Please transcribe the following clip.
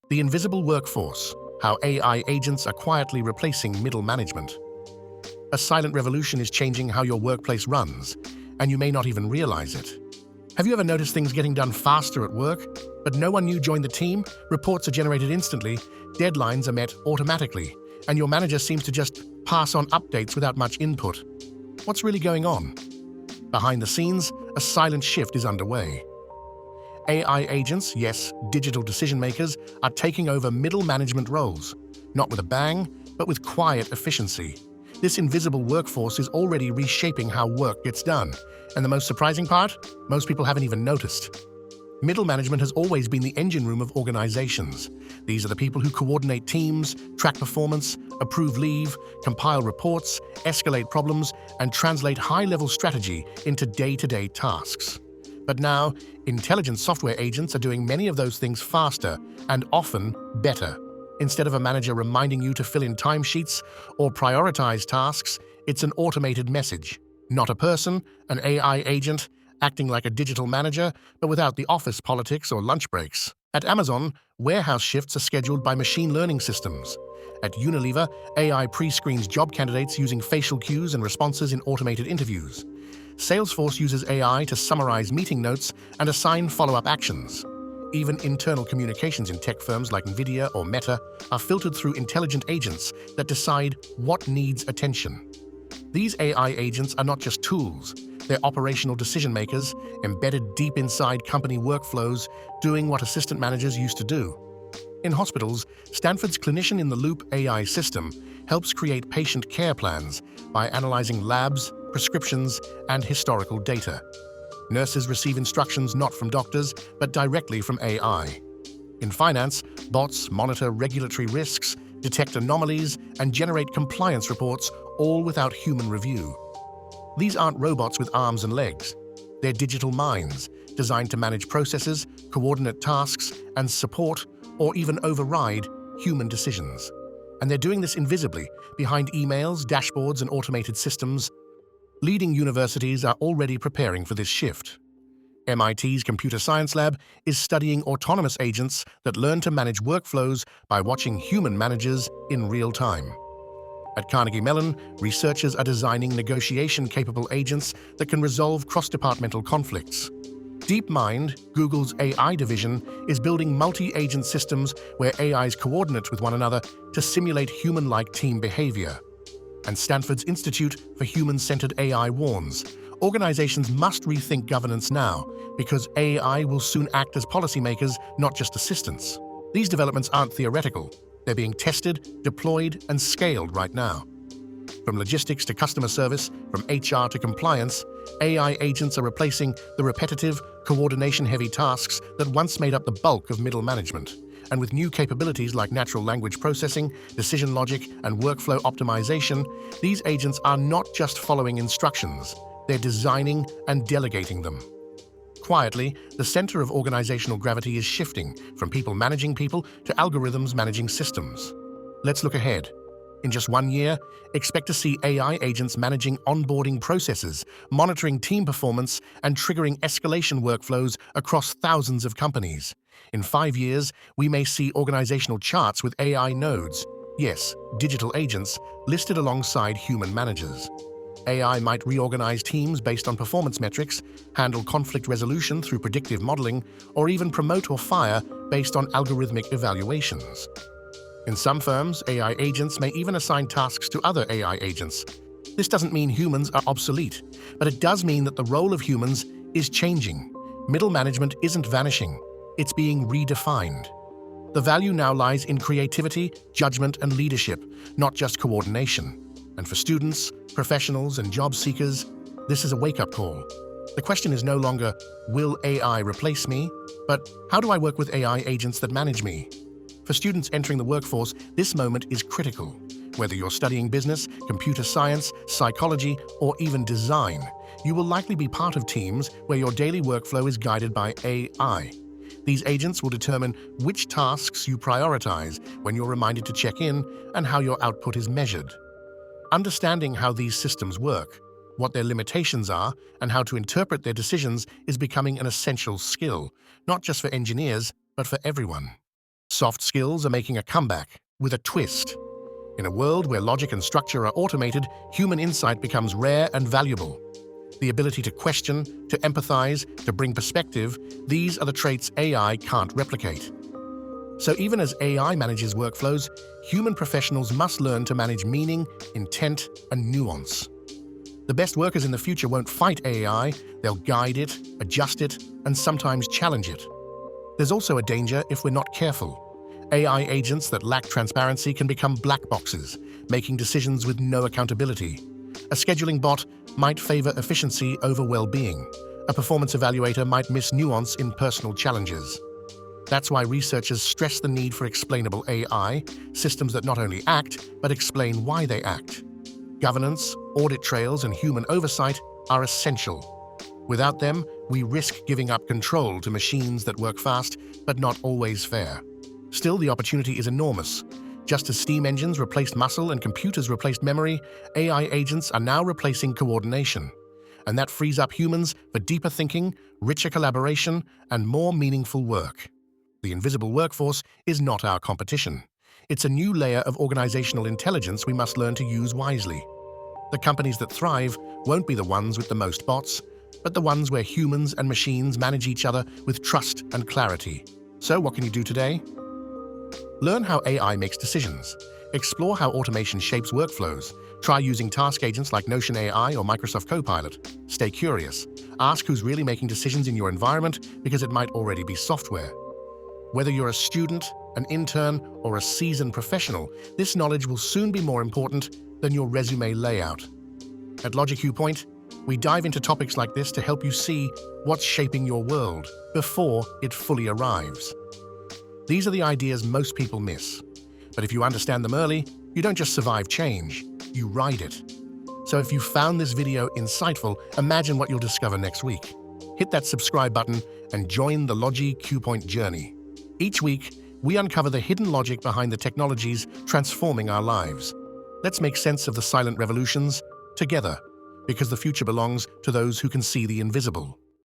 The invisible workforce, how AI agents are quietly replacing middle management. A silent revolution is changing how your workplace runs, and you may not even realize it. Have you ever noticed things getting done faster at work, but no one new joined the team? Reports are generated instantly, deadlines are met automatically, and your manager seems to just pass on updates without much input. What's really going on? Behind the scenes, a silent shift is underway. AI agents, yes, digital decision makers, are taking over middle management roles, not with a bang, but with quiet efficiency. This invisible workforce is already reshaping how work gets done. And the most surprising part? Most people haven't even noticed. Middle management has always been the engine room of organizations. These are the people who coordinate teams, track performance, approve leave, compile reports, escalate problems, and translate high-level strategy into day-to-day tasks. But now, intelligent software agents are doing many of those things faster and often better. Instead of a manager reminding you to fill in timesheets or prioritize tasks, it's an automated message. Not a person, an AI agent, acting like a digital manager, but without the office politics or lunch breaks. At Amazon, warehouse shifts are scheduled by machine learning systems. At Unilever, AI pre-screens job candidates using facial cues and responses in automated interviews. Salesforce uses AI to summarize meeting notes and assign follow-up actions. Even internal communications in tech firms like Nvidia or Meta are filtered through intelligent agents that decide what needs attention. These AI agents are not just tools, they're operational decision makers, embedded deep inside company workflows, doing what assistant managers used to do. In hospitals, Stanford's Clinician-in-the-Loop AI system helps create patient care plans by analyzing labs, prescriptions, and historical data. Nurses receive instructions not from doctors, but directly from AI. In finance, bots monitor regulatory risks, detect anomalies, and generate compliance reports, all without human review. These aren't robots with arms and legs. They're digital minds, designed to manage processes, coordinate tasks, and support, or even override, human decisions. And they're doing this invisibly, behind emails, dashboards, and automated systems. Leading universities are already preparing for this shift. MIT's Computer Science Lab is studying autonomous agents that learn to manage workflows by watching human managers in real time. At Carnegie Mellon, researchers are designing negotiation-capable agents that can resolve cross-departmental conflicts. DeepMind, Google's AI division, is building multi-agent systems where AIs coordinate with one another to simulate human-like team behavior. And Stanford's Institute for Human-Centered AI warns, organizations must rethink governance now because AI will soon act as policymakers, not just assistants. These developments aren't theoretical. They're being tested, deployed, and scaled right now. From logistics to customer service, from HR to compliance, AI agents are replacing the repetitive, coordination-heavy tasks that once made up the bulk of middle management. And with new capabilities like natural language processing, decision logic, and workflow optimization, these agents are not just following instructions, they're designing and delegating them. Quietly, the center of organizational gravity is shifting from people managing people to algorithms managing systems. Let's look ahead. In just 1 year, expect to see AI agents managing onboarding processes, monitoring team performance, and triggering escalation workflows across thousands of companies. In 5 years, we may see organizational charts with AI nodes, yes, digital agents, listed alongside human managers. AI might reorganize teams based on performance metrics, handle conflict resolution through predictive modeling, or even promote or fire based on algorithmic evaluations. In some firms, AI agents may even assign tasks to other AI agents. This doesn't mean humans are obsolete, but it does mean that the role of humans is changing. Middle management isn't vanishing, it's being redefined. The value now lies in creativity, judgment, and leadership, not just coordination. And for students, professionals, and job seekers, this is a wake-up call. The question is no longer, will AI replace me? But how do I work with AI agents that manage me? For students entering the workforce, this moment is critical. Whether you're studying business, computer science, psychology, or even design, you will likely be part of teams where your daily workflow is guided by AI. These agents will determine which tasks you prioritize when you're reminded to check in and how your output is measured. Understanding how these systems work, what their limitations are, and how to interpret their decisions is becoming an essential skill, not just for engineers, but for everyone. Soft skills are making a comeback with a twist. In a world where logic and structure are automated, human insight becomes rare and valuable. The ability to question, to empathize, to bring perspective, these are the traits AI can't replicate. So even as AI manages workflows, human professionals must learn to manage meaning, intent, and nuance. The best workers in the future won't fight AI, they'll guide it, adjust it, and sometimes challenge it. There's also a danger if we're not careful. AI agents that lack transparency can become black boxes, making decisions with no accountability. A scheduling bot might favor efficiency over well-being. A performance evaluator might miss nuance in personal challenges. That's why researchers stress the need for explainable AI, systems that not only act, but explain why they act. Governance, audit trails, and human oversight are essential. Without them, we risk giving up control to machines that work fast, but not always fair. Still, the opportunity is enormous. Just as steam engines replaced muscle and computers replaced memory, AI agents are now replacing coordination. And that frees up humans for deeper thinking, richer collaboration, and more meaningful work. The invisible workforce is not our competition. It's a new layer of organizational intelligence we must learn to use wisely. The companies that thrive won't be the ones with the most bots, but the ones where humans and machines manage each other with trust and clarity. So what can you do today? Learn how AI makes decisions. Explore how automation shapes workflows. Try using task agents like Notion AI or Microsoft Copilot. Stay curious. Ask who's really making decisions in your environment because it might already be software. Whether you're a student, an intern, or a seasoned professional, this knowledge will soon be more important than your resume layout. At LogiQPoint, we dive into topics like this to help you see what's shaping your world before it fully arrives. These are the ideas most people miss. But if you understand them early, you don't just survive change, you ride it. So if you found this video insightful, imagine what you'll discover next week. Hit that subscribe button and join the LogiQPoint journey. Each week, we uncover the hidden logic behind the technologies transforming our lives. Let's make sense of the silent revolutions together, because the future belongs to those who can see the invisible.